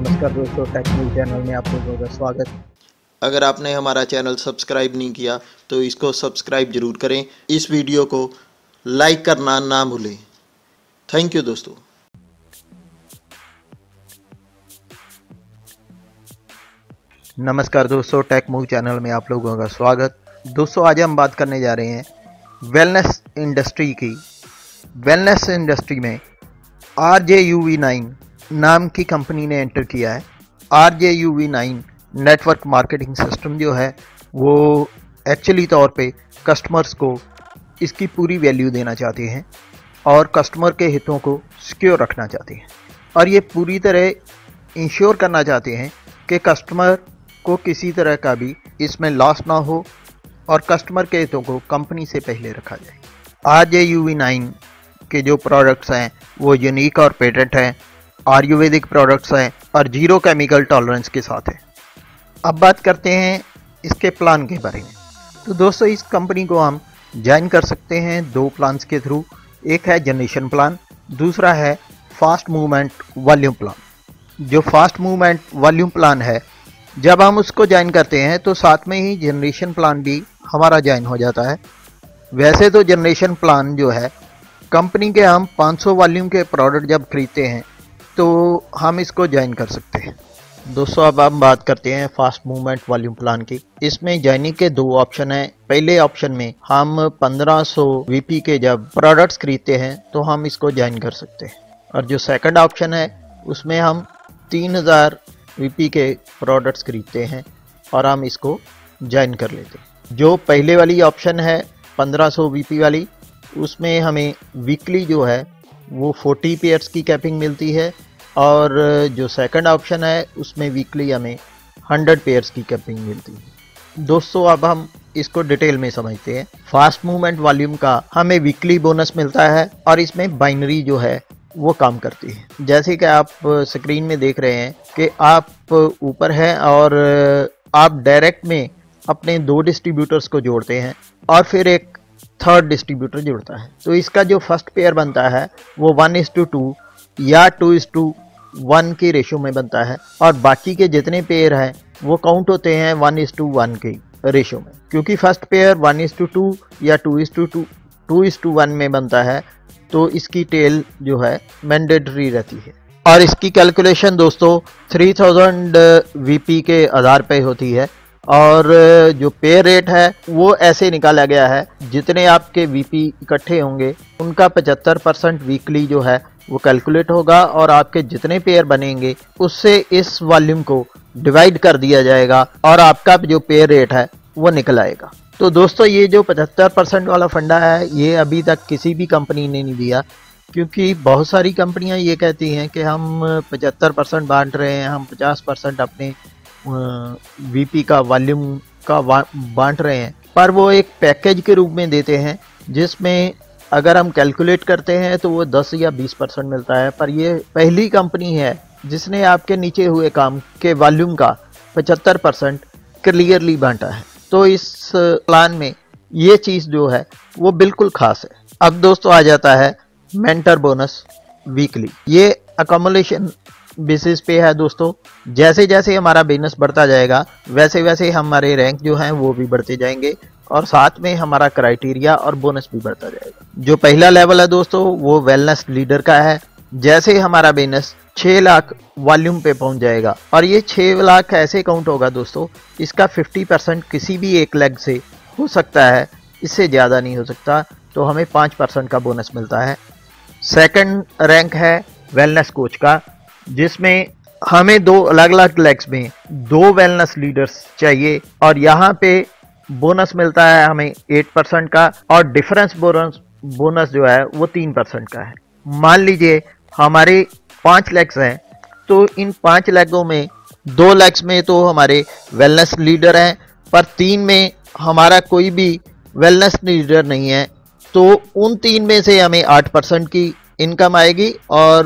नमस्कार दोस्तों, tech news channel में आप लोगों का स्वागत। अगर आपने हमारा चैनल सब्सक्राइब नहीं किया तो इसको सब्सक्राइब जरूर करें। इस वीडियो को लाइक करना ना भूलें। थैंक यू दोस्तों। नमस्कार दोस्तों, टेक मूव चैनल में आप लोगों का स्वागत। दोस्तों, आज हम बात करने जा रहे हैं वेलनेस इंडस्ट्री की। वेलनेस इंडस्ट्री में RJUV9 नाम की कंपनी ने एंटर किया है। RJUV9 नेटवर्क मार्केटिंग सिस्टम जो है वो एक्चुअली तौर पे कस्टमर्स को इसकी पूरी वैल्यू देना चाहते हैं और कस्टमर के हितों को सिक्योर रखना चाहते हैं, और ये पूरी तरह इंश्योर करना चाहते हैं कि कस्टमर को किसी तरह का भी इसमें लॉस ना हो और कस्टमर के हितों को कंपनी से पहले रखा जाए। RJUV9 के जो प्रोडक्ट्स हैं वो यूनिक और पेटेंट हैं, आयुर्वेदिक प्रोडक्ट्स हैं और जीरो केमिकल टॉलरेंस के साथ है। अब बात करते हैं इसके प्लान के बारे में। तो दोस्तों, इस कंपनी को हम ज्वाइन कर सकते हैं दो प्लान्स के थ्रू। एक है जनरेशन प्लान, दूसरा है फास्ट मूवमेंट वॉल्यूम प्लान। जो फास्ट मूवमेंट वॉल्यूम प्लान है, जब हम उसको ज्वाइन करते हैं तो साथ में ही जनरेशन प्लान भी हमारा ज्वाइन हो जाता है। वैसे तो जनरेशन प्लान जो है कंपनी के हम 500 वॉल्यूम के प्रोडक्ट जब खरीदते हैं तो हम इसको ज्वाइन कर सकते हैं। दोस्तों, अब हम बात करते हैं फास्ट मूवमेंट वॉल्यूम प्लान की। इसमें ज्वाइनिंग के दो ऑप्शन हैं। पहले ऑप्शन में हम 1500 VP के जब प्रोडक्ट्स खरीदते हैं तो हम इसको ज्वाइन कर सकते हैं, और जो सेकंड ऑप्शन है उसमें हम 3000 VP के प्रोडक्ट्स खरीदते हैं और हम इसको ज्वाइन कर लेते हैं। जो पहले वाली ऑप्शन है 1500 VP वाली, उसमें हमें वीकली जो है वो 40 पेयर्स की कैपिंग मिलती है, और जो सेकंड ऑप्शन है उसमें वीकली हमें 100 पेयर्स की कैपिंग मिलती है। दोस्तों, अब हम इसको डिटेल में समझते हैं। फास्ट मूवमेंट वॉल्यूम का हमें वीकली बोनस मिलता है और इसमें बाइनरी जो है वो काम करती है। जैसे कि आप स्क्रीन में देख रहे हैं कि आप ऊपर हैं और आप डायरेक्ट में अपने दो डिस्ट्रीब्यूटर्स को जोड़ते हैं और फिर एक थर्ड डिस्ट्रीब्यूटर जुड़ता है। तो इसका जो फर्स्ट पेयर बनता है वो 1:2 या 2:1 के रेशो में बनता है, और बाकी के जितने पेयर हैं वो काउंट होते हैं 1:1 के रेशो में। क्योंकि फर्स्ट पेयर 1:2 या 2:1 में बनता है तो इसकी टेल जो है मैंडेटरी रहती है, और इसकी कैलकुलेशन दोस्तों 3000 VP के आधार पे होती है। और जो पे रेट है वो ऐसे निकाला गया है, जितने आपके VP इकट्ठे होंगे उनका 75% वीकली जो है वो कैलकुलेट होगा, और आपके जितने पेयर बनेंगे उससे इस वॉल्यूम को डिवाइड कर दिया जाएगा और आपका जो पे रेट है वो निकल आएगा। तो दोस्तों, ये जो 75% वाला फंडा है ये अभी तक किसी भी कंपनी ने नहीं दिया, क्योंकि बहुत सारी कंपनियां ये कहती हैं कि हम 75% बांट रहे हैं, हम 50% अपने VP का वॉल्यूम का बांट रहे हैं, पर वो एक पैकेज के रूप में देते हैं जिसमें अगर हम कैलकुलेट करते हैं तो वो 10 या 20% मिलता है। पर ये पहली कंपनी है जिसने आपके नीचे हुए काम के वॉल्यूम का 75% क्लियरली बांटा है। तो इस प्लान में ये चीज़ जो है वो बिल्कुल खास है। अब दोस्तों आ जाता है मेंटर बोनस वीकली। ये अकोमोलेशन बेसिस पे है दोस्तों। जैसे जैसे हमारा बिजनेस बढ़ता जाएगा वैसे वैसे हमारे रैंक जो हैं वो भी बढ़ते जाएंगे, और साथ में हमारा क्राइटेरिया और बोनस भी बढ़ता जाएगा। जो पहला लेवल है दोस्तों वो वेलनेस लीडर का है। जैसे हमारा बिजनेस 6 लाख वॉल्यूम पे पहुंच जाएगा, और ये 6 लाख ऐसे काउंट होगा दोस्तों, इसका 50% किसी भी एक लेग से हो सकता है, इससे ज़्यादा नहीं हो सकता, तो हमें 5% का बोनस मिलता है। सेकंड रैंक है वेलनेस कोच का, जिसमें हमें दो अलग अलग लेग्स में 2 वेलनेस लीडर्स चाहिए, और यहाँ पे बोनस मिलता है हमें 8% का, और डिफरेंस बोनस जो है वो 3% का है। मान लीजिए हमारे 5 लेग्स हैं, तो इन 5 लेगों में 2 लेग्स में तो हमारे वेलनेस लीडर हैं, पर 3 में हमारा कोई भी वेलनेस लीडर नहीं है, तो उन 3 में से हमें 8% की इनकम आएगी, और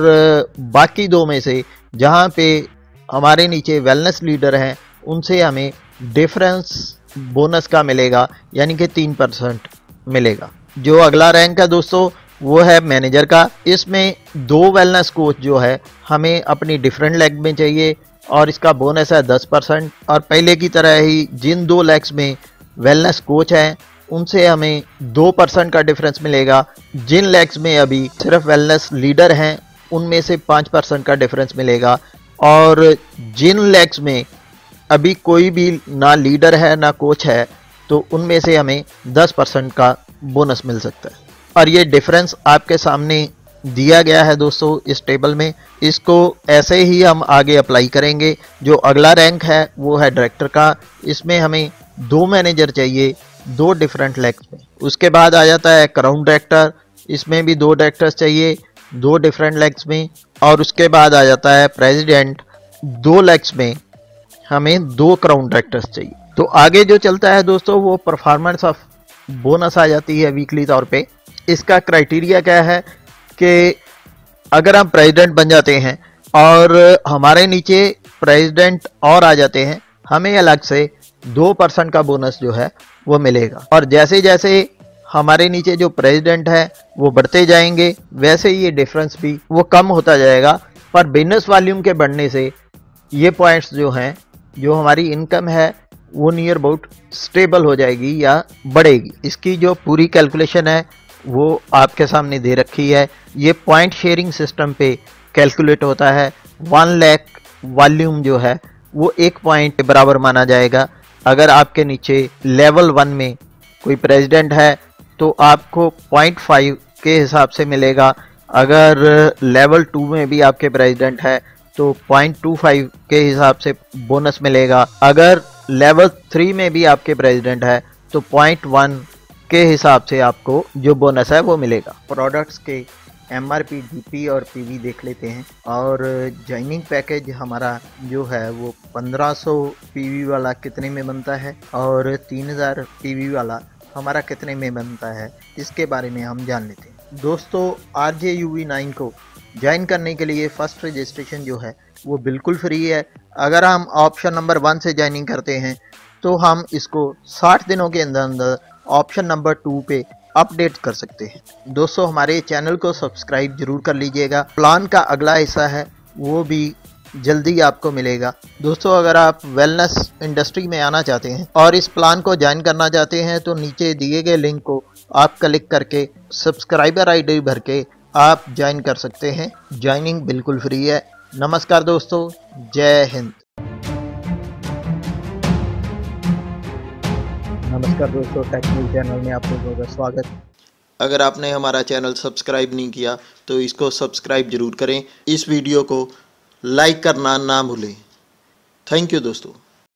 बाकी 2 में से जहाँ पे हमारे नीचे वेलनेस लीडर हैं उनसे हमें डिफरेंस बोनस का मिलेगा, यानी कि 3% मिलेगा। जो अगला रैंक है दोस्तों वो है मैनेजर का। इसमें 2 वेलनेस कोच जो है हमें अपनी डिफरेंट लेग में चाहिए और इसका बोनस है 10%। और पहले की तरह ही जिन 2 लेग्स में वेलनेस कोच हैं उनसे हमें 2% का डिफरेंस मिलेगा। जिन लेग्स में अभी सिर्फ वेलनेस लीडर हैं उनमें से 5% का डिफरेंस मिलेगा। और जिन लेग्स में अभी कोई भी ना लीडर है ना कोच है तो उनमें से हमें 10% का बोनस मिल सकता है। और ये डिफरेंस आपके सामने दिया गया है दोस्तों इस टेबल में। इसको ऐसे ही हम आगे अप्लाई करेंगे। जो अगला रैंक है वो है डायरेक्टर का। इसमें हमें 2 मैनेजर चाहिए 2 डिफरेंट लेग्स में। उसके बाद आ जाता है क्राउन डायरेक्टर। इसमें भी 2 डायरेक्टर्स चाहिए 2 डिफरेंट लेग्स में। और उसके बाद आ जाता है प्रेसिडेंट। 2 लेग्स में हमें 2 क्राउन डायरेक्टर्स चाहिए। तो आगे जो चलता है दोस्तों वो परफॉर्मेंस ऑफ बोनस आ जाती है वीकली तौर पे। इसका क्राइटेरिया क्या है कि अगर हम प्रेसिडेंट बन जाते हैं और हमारे नीचे प्रेसिडेंट और आ जाते हैं हमें अलग से 2% का बोनस जो है वो मिलेगा। और जैसे जैसे हमारे नीचे जो प्रेसिडेंट है वो बढ़ते जाएंगे वैसे ये डिफरेंस भी वो कम होता जाएगा। पर बिजनेस वॉल्यूम के बढ़ने से ये पॉइंट्स जो हैं जो हमारी इनकम है वो नियर अबाउट स्टेबल हो जाएगी या बढ़ेगी। इसकी जो पूरी कैलकुलेशन है वो आपके सामने दे रखी है। ये पॉइंट शेयरिंग सिस्टम पे कैलकुलेट होता है। 1 लाख वॉल्यूम जो है वो 1 पॉइंट के बराबर माना जाएगा। अगर आपके नीचे लेवल 1 में कोई प्रेसिडेंट है तो आपको 0.5 के हिसाब से मिलेगा। अगर लेवल 2 में भी आपके प्रेसिडेंट है तो 0.25 के हिसाब से बोनस मिलेगा। अगर लेवल 3 में भी आपके प्रेसिडेंट है तो 0.1 के हिसाब से आपको जो बोनस है वो मिलेगा। प्रोडक्ट्स के MRP, DP और PV देख लेते हैं। और ज्वाइनिंग पैकेज हमारा जो है वो 1500 PV वाला कितने में बनता है और 3000 PV वाला हमारा कितने में बनता है इसके बारे में हम जान लेते हैं। दोस्तों RJUV9 को ज्वाइन करने के लिए फर्स्ट रजिस्ट्रेशन जो है वो बिल्कुल फ्री है। अगर हम ऑप्शन नंबर 1 से ज्वाइनिंग करते हैं तो हम इसको 60 दिनों के अंदर अंदर ऑप्शन नंबर 2 पे अपडेट कर सकते हैं। दोस्तों हमारे चैनल को सब्सक्राइब जरूर कर लीजिएगा। प्लान का अगला हिस्सा है वो भी जल्दी आपको मिलेगा। दोस्तों अगर आप वेलनेस इंडस्ट्री में आना चाहते हैं और इस प्लान को ज्वाइन करना चाहते हैं तो नीचे दिए गए लिंक को आप क्लिक करके सब्सक्राइबर ID भर के आप ज्वाइन कर सकते हैं। ज्वाइनिंग बिल्कुल फ्री है। नमस्कार दोस्तों, जय हिंद। नमस्कार दोस्तों, टेक्निकल चैनल में आप लोगों का स्वागत। अगर आपने हमारा चैनल सब्सक्राइब नहीं किया तो इसको सब्सक्राइब जरूर करें। इस वीडियो को लाइक करना ना भूलें। थैंक यू दोस्तों।